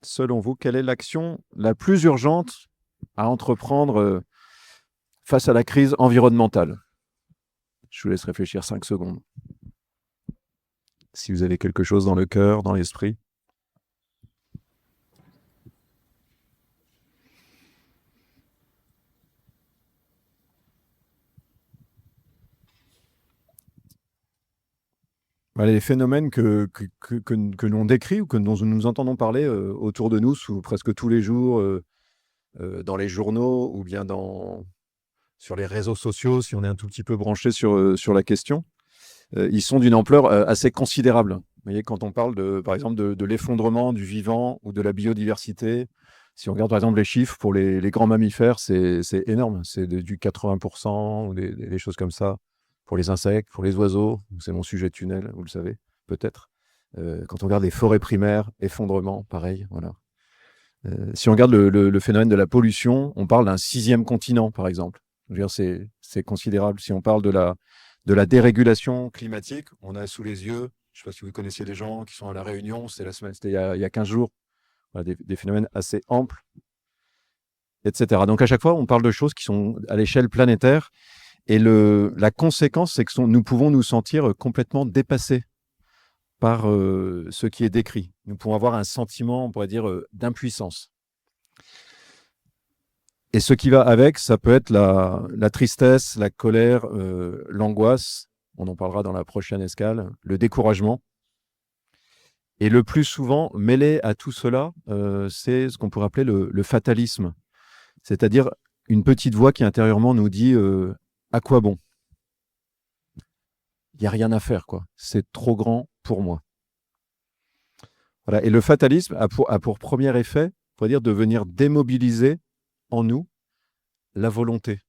selon vous, quelle est l'action la plus urgente à entreprendre face à la crise environnementale? Je vous laisse réfléchir 5 secondes. Si vous avez quelque chose dans le cœur, dans l'esprit. Voilà, les phénomènes que l'on décrit ou dont nous entendons parler autour de nous presque tous les jours, dans les journaux ou bien sur les réseaux sociaux, si on est un tout petit peu branché sur la question, ils sont d'une ampleur assez considérable. Vous voyez, quand on parle, par exemple, de l'effondrement du vivant ou de la biodiversité, si on regarde par exemple les chiffres pour les grands mammifères, c'est énorme. C'est du 80% ou des choses comme ça. Pour les insectes, pour les oiseaux, c'est mon sujet tunnel, vous le savez, peut-être. Quand on regarde les forêts primaires, effondrement, pareil, voilà. Si on regarde le phénomène de la pollution, on parle d'un 6e continent, par exemple. Je veux dire, c'est considérable. Si on parle de la dérégulation climatique, on a sous les yeux, je ne sais pas si vous connaissiez des gens qui sont à La Réunion, c'était il y a 15 jours, voilà, des phénomènes assez amples, etc. Donc à chaque fois, on parle de choses qui sont à l'échelle planétaire, et la conséquence, c'est que nous pouvons nous sentir complètement dépassés par ce qui est décrit. Nous pouvons avoir un sentiment, on pourrait dire, d'impuissance. Et ce qui va avec, ça peut être la tristesse, la colère, l'angoisse, on en parlera dans la prochaine escale, le découragement. Et le plus souvent, mêlé à tout cela, c'est ce qu'on pourrait appeler le fatalisme. C'est-à-dire une petite voix qui intérieurement nous dit à quoi bon? Il n'y a rien à faire, quoi. C'est trop grand pour moi. Voilà. Et le fatalisme a pour premier effet, on pourrait dire, de venir démobiliser en nous la volonté.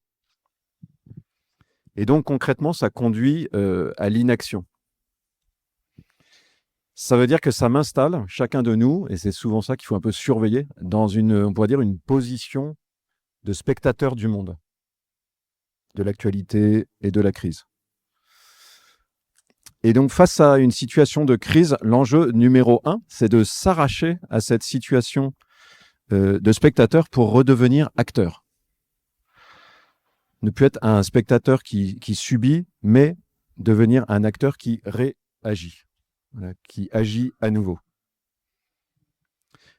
Et donc, concrètement, ça conduit à l'inaction. Ça veut dire que ça m'installe, chacun de nous, et c'est souvent ça qu'il faut un peu surveiller, dans on pourrait dire, une position de spectateur du monde, de l'actualité et de la crise. Et donc, face à une situation de crise, l'enjeu numéro 1, c'est de s'arracher à cette situation de spectateur pour redevenir acteur. Ne plus être un spectateur qui subit, mais devenir un acteur qui réagit, voilà, qui agit à nouveau.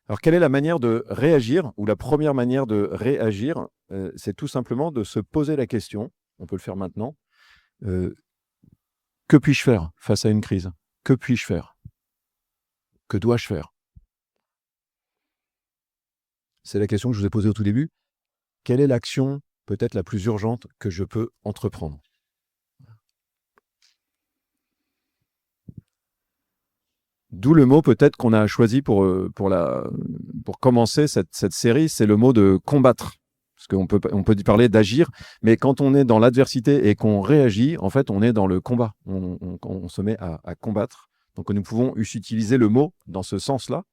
Alors, quelle est la manière de réagir, ou la première manière de réagir? C'est tout simplement de se poser la question, on peut le faire maintenant, que puis-je faire face à une crise? Que puis-je faire? Que dois-je faire? C'est la question que je vous ai posée au tout début. Quelle est l'action peut-être la plus urgente que je peux entreprendre? D'où le mot peut-être qu'on a choisi pour commencer cette série, c'est le mot de combattre. Parce qu'on peut parler d'agir, mais quand on est dans l'adversité et qu'on réagit, en fait, on est dans le combat. On se met à combattre. Donc nous pouvons utiliser le mot dans ce sens-là.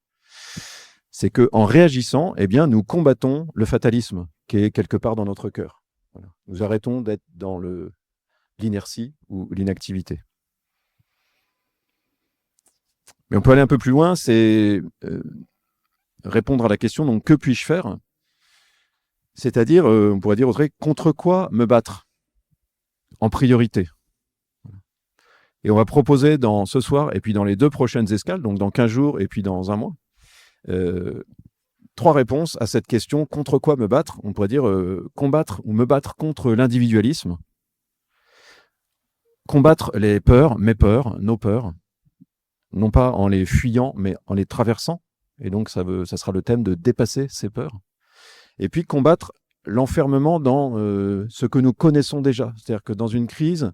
C'est qu'en réagissant, eh bien, nous combattons le fatalisme qui est quelque part dans notre cœur. Voilà. Nous arrêtons d'être dans l'inertie ou l'inactivité. Mais on peut aller un peu plus loin, c'est répondre à la question, donc, que puis-je faire? C'est-à-dire, on pourrait dire contre quoi me battre en priorité? Et on va proposer ce soir, et puis dans les 2 prochaines escales, donc dans 15 jours et puis dans 1 mois, 3 réponses à cette question, contre quoi me battre? On pourrait dire combattre ou me battre contre l'individualisme, combattre les peurs, mes peurs, nos peurs, non pas en les fuyant, mais en les traversant. Et donc, ça sera le thème de dépasser ces peurs. Et puis, combattre l'enfermement dans ce que nous connaissons déjà. C'est-à-dire que dans une crise,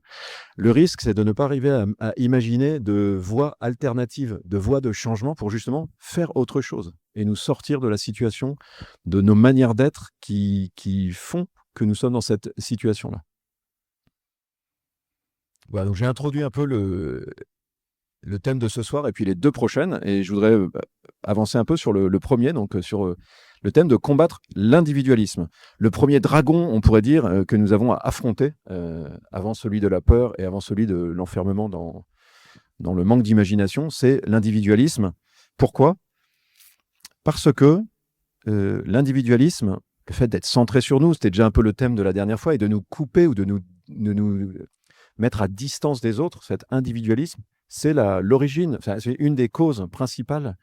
le risque, c'est de ne pas arriver à imaginer de voies alternatives, de voies de changement pour justement faire autre chose et nous sortir de la situation, de nos manières d'être qui font que nous sommes dans cette situation-là. Voilà, donc j'ai introduit un peu le thème de ce soir et puis les 2 prochaines, et je voudrais avancer un peu sur le premier, donc sur le thème de combattre l'individualisme. Le premier dragon, on pourrait dire, que nous avons à affronter avant celui de la peur et avant celui de l'enfermement dans le manque d'imagination, c'est l'individualisme. Pourquoi? Parce que l'individualisme, le fait d'être centré sur nous, c'était déjà un peu le thème de la dernière fois, et de nous couper ou de nous mettre à distance des autres, cet individualisme, c'est l'origine, enfin, c'est une des causes principales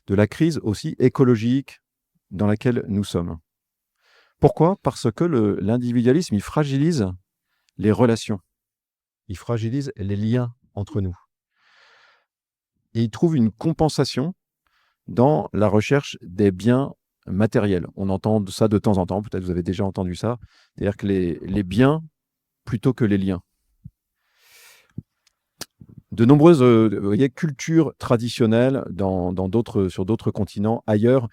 de la crise aussi écologique dans laquelle nous sommes. Pourquoi? Parce que l'individualisme, il fragilise les relations, il fragilise les liens entre nous. Et il trouve une compensation dans la recherche des biens matériels. On entend ça de temps en temps, peut-être vous avez déjà entendu ça, c'est-à-dire que les biens plutôt que les liens. De nombreuses vous voyez, cultures traditionnelles sur d'autres continents, ailleurs,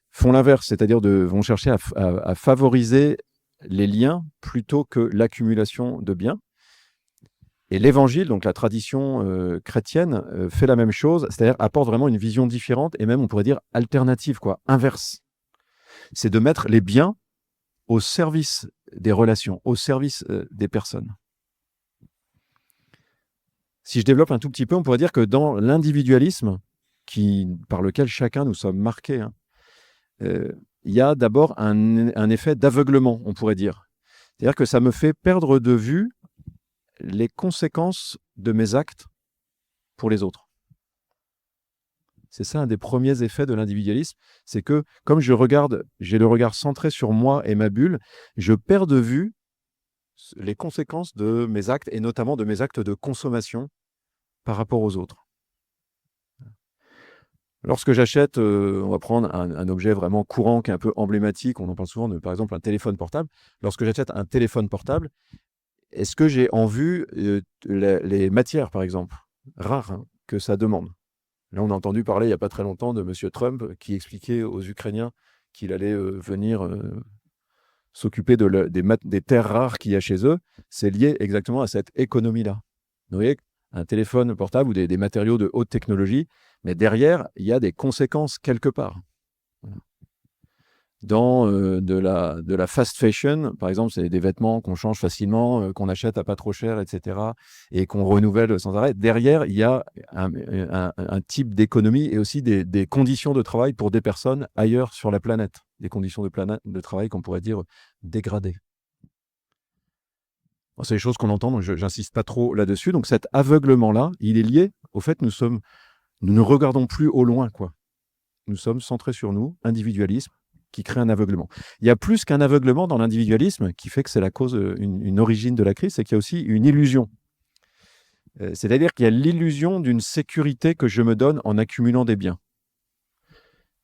font l'inverse, c'est-à-dire vont chercher à favoriser les liens plutôt que l'accumulation de biens. Et l'évangile, donc la tradition chrétienne, fait la même chose, c'est-à-dire apporte vraiment une vision différente et même, on pourrait dire, alternative, quoi, inverse. C'est de mettre les biens au service des relations, au service des personnes. Si je développe un tout petit peu, on pourrait dire que dans l'individualisme par lequel chacun nous sommes marqués, il y a d'abord un effet d'aveuglement, on pourrait dire. C'est-à-dire que ça me fait perdre de vue les conséquences de mes actes pour les autres. C'est ça un des premiers effets de l'individualisme, c'est que comme j'ai le regard centré sur moi et ma bulle, je perds de vue les conséquences de mes actes et notamment de mes actes de consommation par rapport aux autres. Lorsque j'achète, on va prendre un objet vraiment courant qui est un peu emblématique, on en parle souvent de, par exemple, un téléphone portable. Lorsque j'achète un téléphone portable, est-ce que j'ai en vue les matières, par exemple, rares que ça demande? Là, on a entendu parler il n'y a pas très longtemps de M. Trump qui expliquait aux Ukrainiens qu'il allait venir s'occuper des terres rares qu'il y a chez eux. C'est lié exactement à cette économie-là. Vous voyez, un téléphone portable ou des matériaux de haute technologie, mais derrière, il y a des conséquences quelque part. Voilà. Dans de la fast fashion, par exemple, c'est des vêtements qu'on change facilement, qu'on achète à pas trop cher, etc., et qu'on renouvelle sans arrêt. Derrière, il y a un type d'économie et aussi des conditions de travail pour des personnes ailleurs sur la planète, des conditions de travail qu'on pourrait dire dégradées. Bon, c'est des choses qu'on entend, donc j'insiste pas trop là-dessus. Donc cet aveuglement-là, il est lié au fait que nous ne regardons plus au loin, quoi. Nous sommes centrés sur nous, individualisme, qui crée un aveuglement. Il y a plus qu'un aveuglement dans l'individualisme qui fait que c'est la cause, une origine de la crise, c'est qu'il y a aussi une illusion. C'est-à-dire qu'il y a l'illusion d'une sécurité que je me donne en accumulant des biens.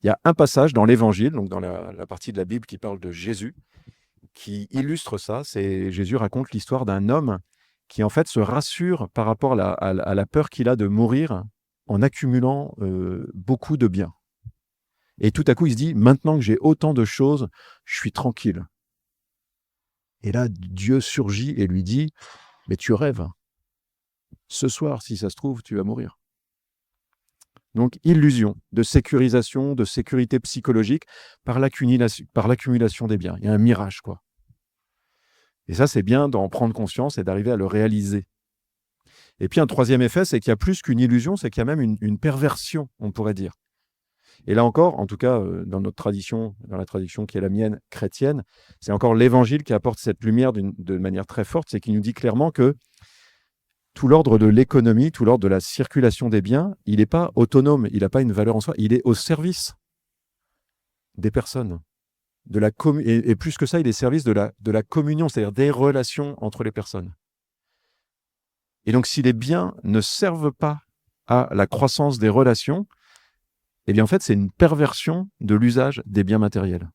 Il y a un passage dans l'Évangile, donc dans la partie de la Bible qui parle de Jésus, qui illustre ça. Jésus raconte l'histoire d'un homme qui en fait se rassure par rapport à la peur qu'il a de mourir en accumulant beaucoup de biens. Et tout à coup, il se dit, maintenant que j'ai autant de choses, je suis tranquille. Et là, Dieu surgit et lui dit, mais tu rêves. Ce soir, si ça se trouve, tu vas mourir. Donc, illusion de sécurisation, de sécurité psychologique par l'accumulation des biens. Il y a un mirage, quoi. Et ça, c'est bien d'en prendre conscience et d'arriver à le réaliser. Et puis, un troisième effet, c'est qu'il y a plus qu'une illusion, c'est qu'il y a même une perversion, on pourrait dire. Et là encore, en tout cas, dans notre tradition, dans la tradition qui est la mienne, chrétienne, c'est encore l'Évangile qui apporte cette lumière de manière très forte, c'est qu'il nous dit clairement que tout l'ordre de l'économie, tout l'ordre de la circulation des biens, il n'est pas autonome, il n'a pas une valeur en soi, il est au service des personnes. Et plus que ça, il est au service de la communion, c'est-à-dire des relations entre les personnes. Et donc, si les biens ne servent pas à la croissance des relations, eh bien, en fait, c'est une perversion de l'usage des biens matériels.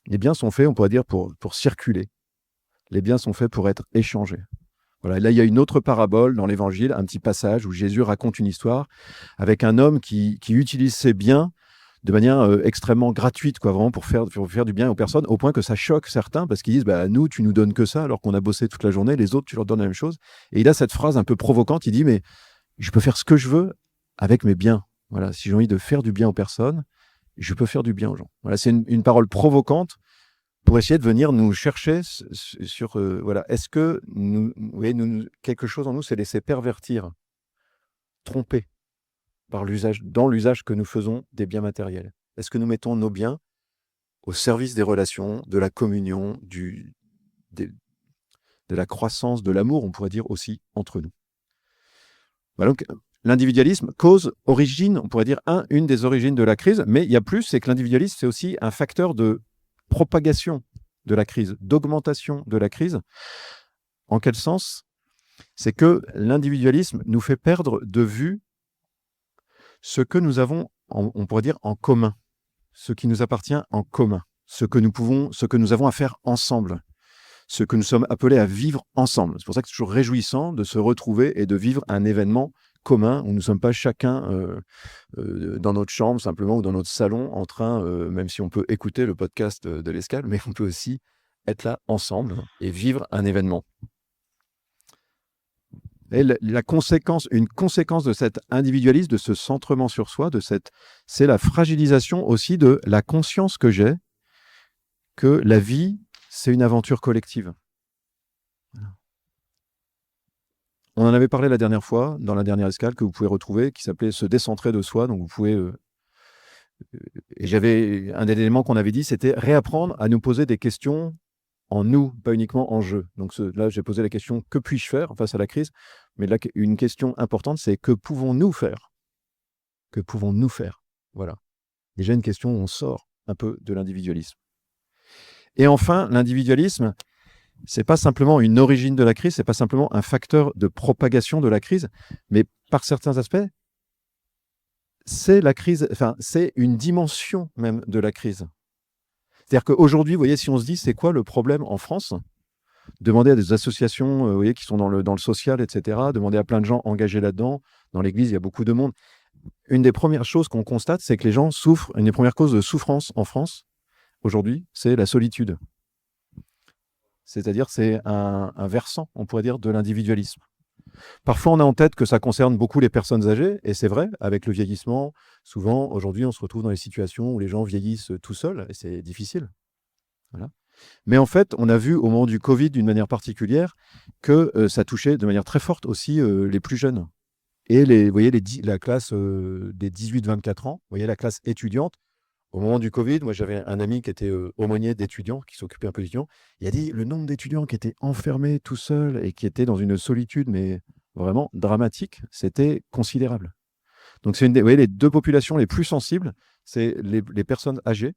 Les biens sont faits, on pourrait dire, pour circuler. Les biens sont faits pour être échangés. Voilà. Là, il y a une autre parabole dans l'Évangile, un petit passage où Jésus raconte une histoire avec un homme qui utilise ses biens de manière extrêmement gratuite, quoi, vraiment pour faire du bien aux personnes, au point que ça choque certains, parce qu'ils disent, nous, tu nous donnes que ça, alors qu'on a bossé toute la journée, les autres, tu leur donnes la même chose. Et il a cette phrase un peu provocante, il dit, mais je peux faire ce que je veux avec mes biens. Voilà, si j'ai envie de faire du bien aux personnes, je peux faire du bien aux gens. Voilà, c'est une parole provocante pour essayer de venir nous chercher sur voilà, est-ce que quelque chose en nous s'est laissé pervertir, tromper dans l'usage que nous faisons des biens matériels? Est-ce que nous mettons nos biens au service des relations, de la communion, des de la croissance, de l'amour, on pourrait dire aussi, entre nous? Voilà, donc l'individualisme, origine, on pourrait dire une des origines de la crise, mais il y a plus, c'est que l'individualisme, c'est aussi un facteur de propagation de la crise, d'augmentation de la crise. En quel sens? C'est que l'individualisme nous fait perdre de vue ce que nous avons, on pourrait dire, en commun, ce qui nous appartient en commun, ce que nous avons à faire ensemble, ce que nous sommes appelés à vivre ensemble. C'est pour ça que c'est toujours réjouissant de se retrouver et de vivre un événement commun où nous ne sommes pas chacun dans notre chambre simplement ou dans notre salon en train, même si on peut écouter le podcast de l'Escale, mais on peut aussi être là ensemble et vivre un événement. Et une conséquence de cet individualisme, de ce centrement sur soi, c'est la fragilisation aussi de la conscience que j'ai que la vie, c'est une aventure collective. On en avait parlé la dernière fois, dans la dernière escale, que vous pouvez retrouver, qui s'appelait « Se décentrer de soi ». Donc vous pouvez... et un des éléments qu'on avait dit, c'était réapprendre à nous poser des questions en nous, pas uniquement en je. Donc là, j'ai posé la question « Que puis-je faire face à la crise ?» Mais là, une question importante, c'est « Que pouvons-nous faire ?» Que pouvons-nous faire? Voilà. Déjà une question où on sort un peu de l'individualisme. Et enfin, l'individualisme, c'est pas simplement une origine de la crise, c'est pas simplement un facteur de propagation de la crise, mais par certains aspects, c'est la crise, enfin, c'est une dimension même de la crise. C'est-à-dire qu'aujourd'hui, vous voyez, si on se dit c'est quoi le problème en France, demandez à des associations, vous voyez, qui sont dans le social, etc., demandez à plein de gens engagés là-dedans. Dans l'Église, il y a beaucoup de monde. Une des premières choses qu'on constate, c'est que les gens souffrent. Une des premières causes de souffrance en France, aujourd'hui, c'est la solitude. C'est-à-dire, c'est un versant, on pourrait dire, de l'individualisme. Parfois, on a en tête que ça concerne beaucoup les personnes âgées, et c'est vrai, avec le vieillissement, souvent, aujourd'hui, on se retrouve dans des situations où les gens vieillissent tout seuls, et c'est difficile. Voilà. Mais en fait, on a vu au moment du Covid, d'une manière particulière, que ça touchait de manière très forte aussi les plus jeunes. Et vous voyez, la classe des 18-24 ans, vous voyez, la classe étudiante. Au moment du Covid, moi, j'avais un ami qui était aumônier d'étudiants, qui s'occupait un peu d'étudiants. Il a dit le nombre d'étudiants qui étaient enfermés tout seuls et qui étaient dans une solitude, mais vraiment dramatique, c'était considérable. Donc, vous voyez, les deux populations les plus sensibles, c'est les personnes âgées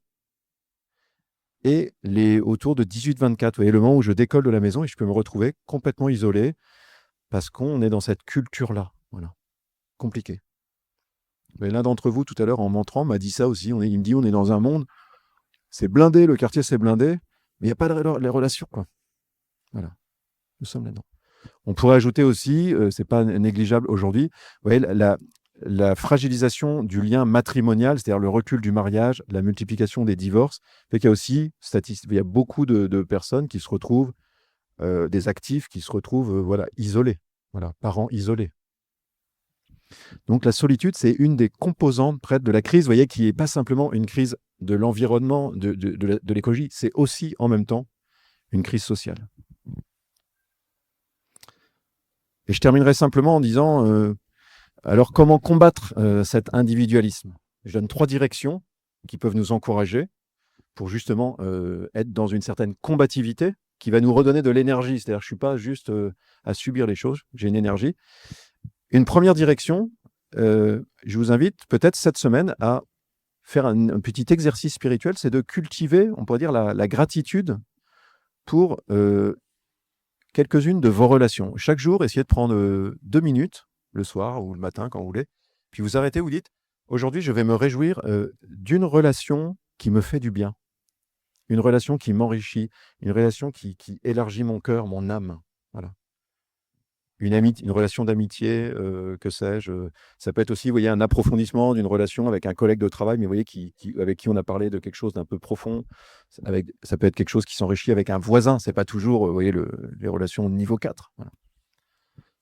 et les autour de 18-24. Vous voyez, le moment où je décolle de la maison et je peux me retrouver complètement isolé parce qu'on est dans cette culture-là. Voilà. Compliqué. Mais l'un d'entre vous, tout à l'heure, en m'entrant, m'a dit ça aussi. Il me dit, on est dans un monde, c'est blindé, le quartier, c'est blindé, mais il n'y a pas les relations, quoi. Voilà. Nous sommes là-dedans. On pourrait ajouter aussi, c'est pas négligeable aujourd'hui, vous voyez, la fragilisation du lien matrimonial, c'est-à-dire le recul du mariage, la multiplication des divorces, fait qu'il y a aussi, il y a beaucoup de personnes qui se retrouvent, des actifs qui se retrouvent, voilà, isolés, voilà, parents isolés. Donc la solitude, c'est une des composantes près de la crise, vous voyez, qui n'est pas simplement une crise de l'environnement, de l'écologie, c'est aussi en même temps une crise sociale. Et je terminerai simplement en disant, alors comment combattre cet individualisme? Je donne 3 directions qui peuvent nous encourager pour justement être dans une certaine combativité qui va nous redonner de l'énergie. C'est-à-dire que je ne suis pas juste à subir les choses, j'ai une énergie. Une première direction, je vous invite peut-être cette semaine à faire un petit exercice spirituel, c'est de cultiver, on pourrait dire, la gratitude pour quelques-unes de vos relations. Chaque jour, essayez de prendre 2 minutes, le soir ou le matin, quand vous voulez, puis vous arrêtez, vous dites, aujourd'hui, je vais me réjouir d'une relation qui me fait du bien, une relation qui m'enrichit, une relation qui élargit mon cœur, mon âme. Voilà. Une relation d'amitié, que sais-je. Ça peut être aussi, vous voyez, un approfondissement d'une relation avec un collègue de travail, mais vous voyez, avec qui on a parlé de quelque chose d'un peu profond. Ça peut être quelque chose qui s'enrichit avec un voisin. C'est pas toujours, vous voyez, les relations niveau 4. Voilà.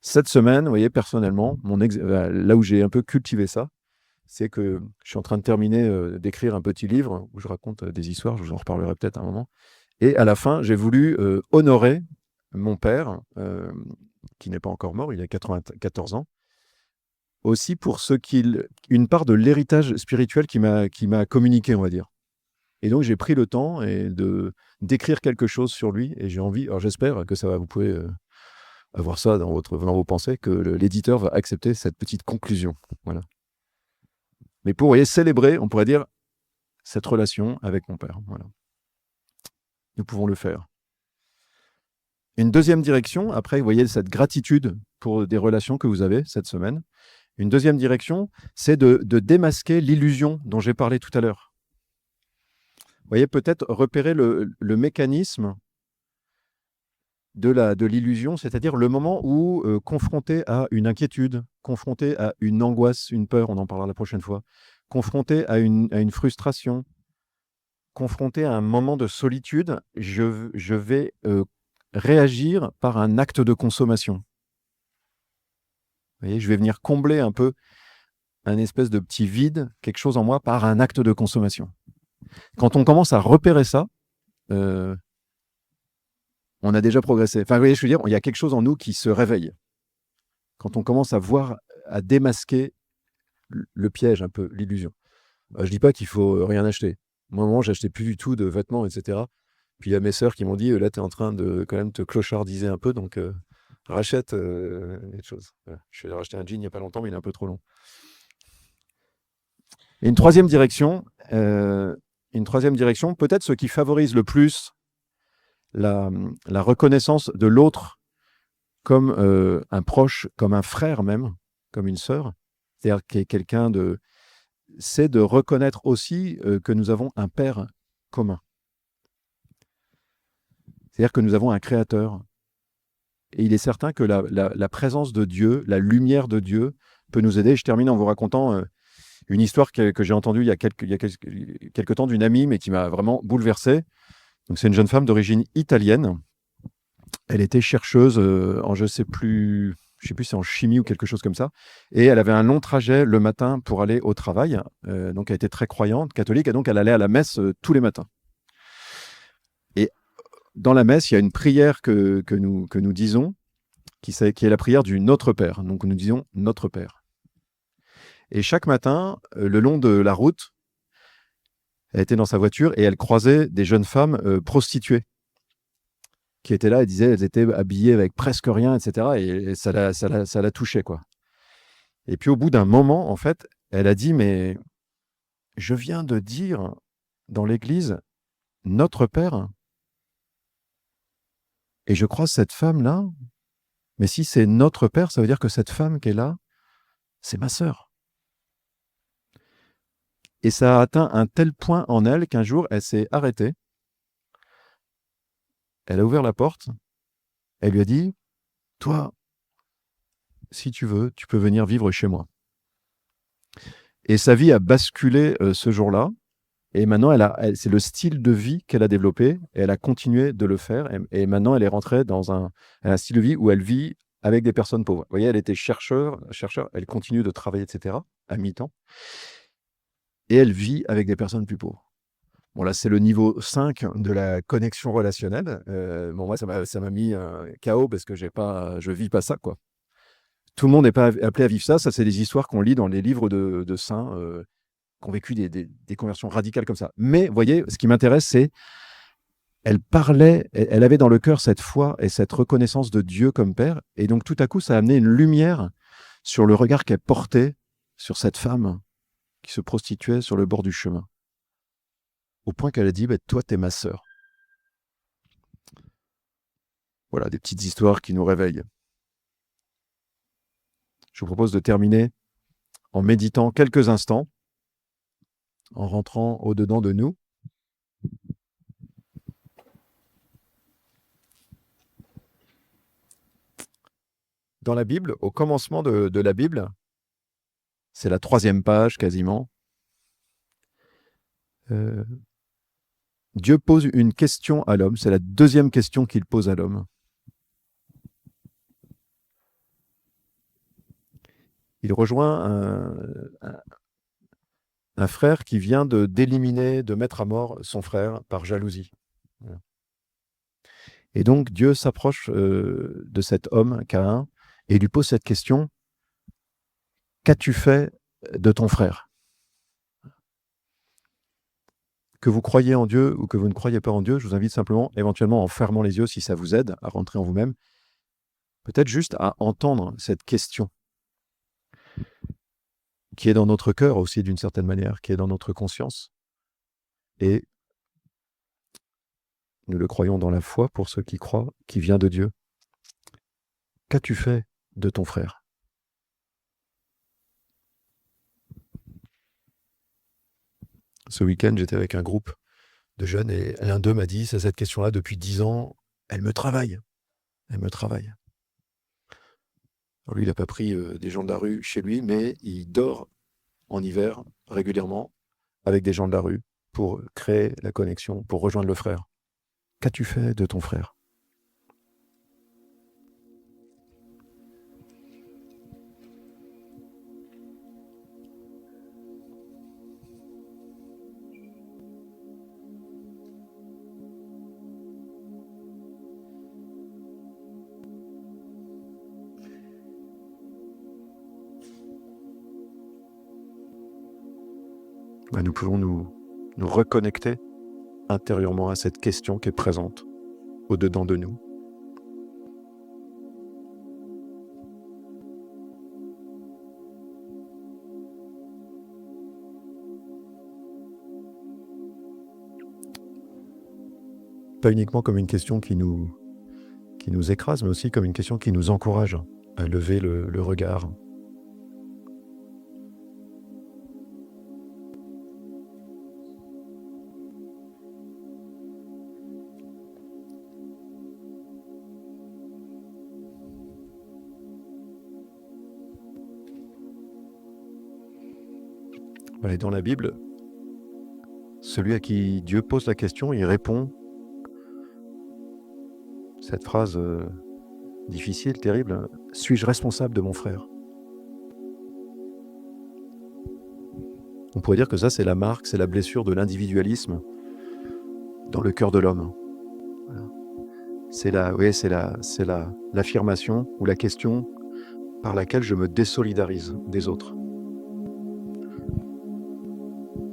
Cette semaine, vous voyez, personnellement, là où j'ai un peu cultivé ça, c'est que je suis en train de terminer d'écrire un petit livre où je raconte des histoires, je vous en reparlerai peut-être un moment. Et à la fin, j'ai voulu honorer mon père, qui n'est pas encore mort, il a 94 ans, aussi pour une part de l'héritage spirituel qui m'a communiqué, on va dire. Et donc j'ai pris le temps d'écrire quelque chose sur lui et j'ai envie, alors j'espère que vous pouvez avoir ça dans vos pensées, que l'éditeur va accepter cette petite conclusion. Voilà. Mais pour, vous voyez, célébrer, on pourrait dire, cette relation avec mon père. Voilà. Nous pouvons le faire. Une deuxième direction, après, vous voyez, cette gratitude pour des relations que vous avez cette semaine. Une deuxième direction, c'est de démasquer l'illusion dont j'ai parlé tout à l'heure. Vous voyez, peut-être repérer le mécanisme de l'illusion, c'est-à-dire le moment où, confronté à une inquiétude, confronté à une angoisse, une peur, on en parlera la prochaine fois, confronté à une frustration, confronté à un moment de solitude, je vais réagir par un acte de consommation. Vous voyez, je vais venir combler un peu un espèce de petit vide, quelque chose en moi, par un acte de consommation. Quand on commence à repérer ça, on a déjà progressé. Enfin, vous voyez, je veux dire, il y a quelque chose en nous qui se réveille. Quand on commence à voir, à démasquer le piège, un peu, l'illusion. Je dis pas qu'il faut rien acheter. Moi, à un moment, j'achetais plus du tout de vêtements, etc. Puis il y a mes sœurs qui m'ont dit, là, tu es en train de quand même te clochardiser un peu, donc rachète des choses. Voilà. Je suis allé racheter un jean il n'y a pas longtemps, mais il est un peu trop long. Et une troisième direction, peut-être ce qui favorise le plus la reconnaissance de l'autre comme un proche, comme un frère même, comme une sœur, c'est-à-dire qu'il est quelqu'un c'est de reconnaître aussi que nous avons un père commun. C'est-à-dire que nous avons un créateur. Et il est certain que la présence de Dieu, la lumière de Dieu peut nous aider. Je termine en vous racontant une histoire que j'ai entendue il y a quelque temps d'une amie, mais qui m'a vraiment bouleversé. Donc, c'est une jeune femme d'origine italienne. Elle était chercheuse je sais plus si c'est en chimie ou quelque chose comme ça. Et elle avait un long trajet le matin pour aller au travail. Donc, elle était très croyante, catholique, et donc elle allait à la messe tous les matins. Et dans la messe, il y a une prière que nous disons, qui est la prière du Notre Père. Donc, nous disons Notre Père. Et chaque matin, le long de la route, elle était dans sa voiture et elle croisait des jeunes femmes prostituées qui étaient là. Elle disait elles étaient habillées avec presque rien, etc. Et ça la touchait, quoi. Et puis au bout d'un moment, en fait, elle a dit, mais je viens de dire dans l'église Notre Père et je croise cette femme-là. Mais si c'est Notre Père, ça veut dire que cette femme qui est là, c'est ma sœur. Et ça a atteint un tel point en elle qu'un jour, elle s'est arrêtée. Elle a ouvert la porte. Elle lui a dit, toi, si tu veux, tu peux venir vivre chez moi. Et sa vie a basculé ce jour-là. Et maintenant, c'est le style de vie qu'elle a développé. Et elle a continué de le faire. Et maintenant, elle est rentrée dans un style de vie où elle vit avec des personnes pauvres. Vous voyez, elle était chercheur, elle continue de travailler, etc., à mi-temps. Et elle vit avec des personnes plus pauvres. Bon, là, c'est le niveau 5 de la connexion relationnelle. Bon, moi, ça m'a mis KO parce que je vis pas ça, quoi. Tout le monde n'est pas appelé à vivre ça. Ça, c'est des histoires qu'on lit dans les livres de saints qui ont vécu des conversions radicales comme ça. Mais, vous voyez, ce qui m'intéresse, c'est elle parlait, elle avait dans le cœur cette foi et cette reconnaissance de Dieu comme Père. Et donc, tout à coup, ça a amené une lumière sur le regard qu'elle portait sur cette femme qui se prostituait sur le bord du chemin. Au point qu'elle a dit, toi, t'es ma sœur. Voilà, des petites histoires qui nous réveillent. Je vous propose de terminer en méditant quelques instants, en rentrant au-dedans de nous. Dans la Bible, au commencement de la Bible, c'est la 3e page quasiment, Dieu pose une question à l'homme, c'est la 2e question qu'il pose à l'homme. Il rejoint un frère qui vient d'éliminer, de mettre à mort son frère par jalousie. Voilà. Et donc Dieu s'approche de cet homme, Caïn, et lui pose cette question. Qu'as-tu fait de ton frère? Que vous croyez en Dieu ou que vous ne croyez pas en Dieu, je vous invite simplement, éventuellement en fermant les yeux si ça vous aide à rentrer en vous-même, peut-être juste à entendre cette question qui est dans notre cœur aussi d'une certaine manière, qui est dans notre conscience. Et nous le croyons dans la foi pour ceux qui croient, qui vient de Dieu. Qu'as-tu fait de ton frère? Ce week-end, j'étais avec un groupe de jeunes et l'un d'eux m'a dit, c'est cette question-là depuis 10 ans, elle me travaille. Elle me travaille. Alors lui, il n'a pas pris des gens de la rue chez lui, mais il dort en hiver régulièrement avec des gens de la rue pour créer la connexion, pour rejoindre le frère. Qu'as-tu fait de ton frère? Nous pouvons nous reconnecter intérieurement à cette question qui est présente au-dedans de nous. Pas uniquement comme une question qui nous écrase, mais aussi comme une question qui nous encourage à lever le regard. Voilà, et dans la Bible, celui à qui Dieu pose la question, il répond. Cette phrase difficile, terrible, suis-je responsable de mon frère? On pourrait dire que ça, c'est la marque, c'est la blessure de l'individualisme dans le cœur de l'homme. Voilà. C'est l'affirmation ou la question par laquelle je me désolidarise des autres.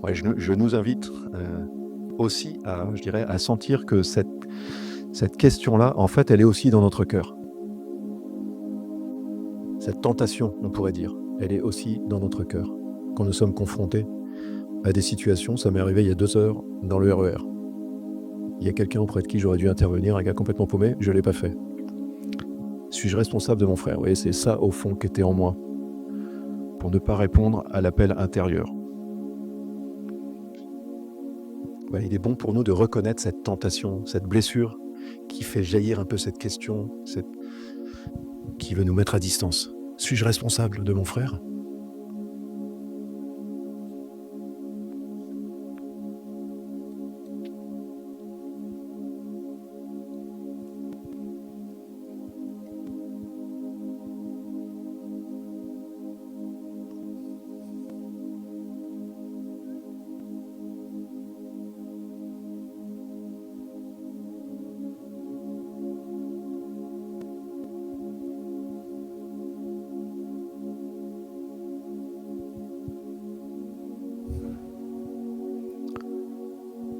Ouais, je nous invite aussi à sentir que cette question-là, en fait, elle est aussi dans notre cœur. Cette tentation, on pourrait dire, elle est aussi dans notre cœur. Quand nous sommes confrontés à des situations, ça m'est arrivé il y a 2 heures dans le RER. Il y a quelqu'un auprès de qui j'aurais dû intervenir, un gars complètement paumé, je ne l'ai pas fait. Suis-je responsable de mon frère? Vous voyez, c'est ça au fond qui était en moi, pour ne pas répondre à l'appel intérieur. Ouais, il est bon pour nous de reconnaître cette tentation, cette blessure qui fait jaillir un peu cette question, qui veut nous mettre à distance. Suis-je responsable de mon frère?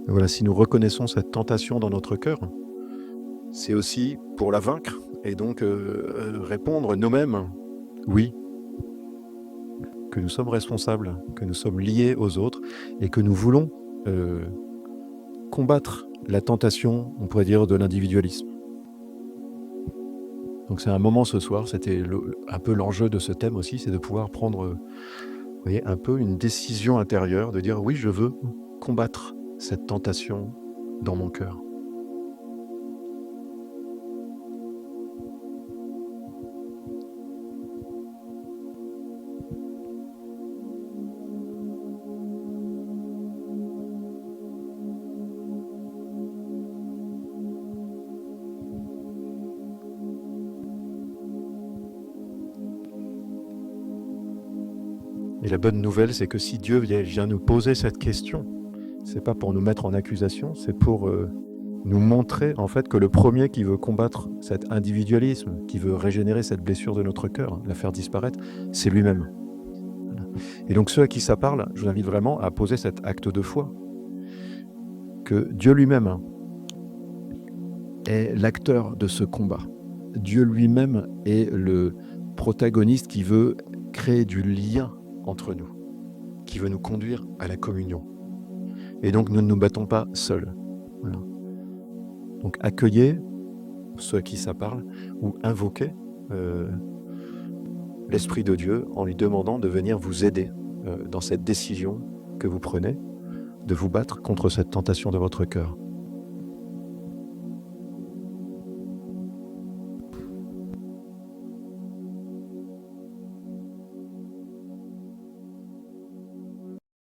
Voilà, si nous reconnaissons cette tentation dans notre cœur, c'est aussi pour la vaincre et donc répondre nous-mêmes, oui, que nous sommes responsables, que nous sommes liés aux autres et que nous voulons combattre la tentation, on pourrait dire, de l'individualisme. Donc c'est un moment ce soir, c'était un peu l'enjeu de ce thème aussi, c'est de pouvoir prendre, vous voyez, un peu une décision intérieure, de dire oui, je veux combattre cette tentation dans mon cœur. Et la bonne nouvelle, c'est que si Dieu vient nous poser cette question, c'est pas pour nous mettre en accusation, c'est pour nous montrer en fait que le premier qui veut combattre cet individualisme, qui veut régénérer cette blessure de notre cœur, la faire disparaître, c'est lui-même. Et donc ceux à qui ça parle, je vous invite vraiment à poser cet acte de foi, que Dieu lui-même est l'acteur de ce combat. Dieu lui-même est le protagoniste qui veut créer du lien entre nous, qui veut nous conduire à la communion. Et donc nous ne nous battons pas seuls. Voilà. Donc accueillez ceux à qui ça parle, ou invoquez l'Esprit de Dieu en lui demandant de venir vous aider dans cette décision que vous prenez, de vous battre contre cette tentation de votre cœur.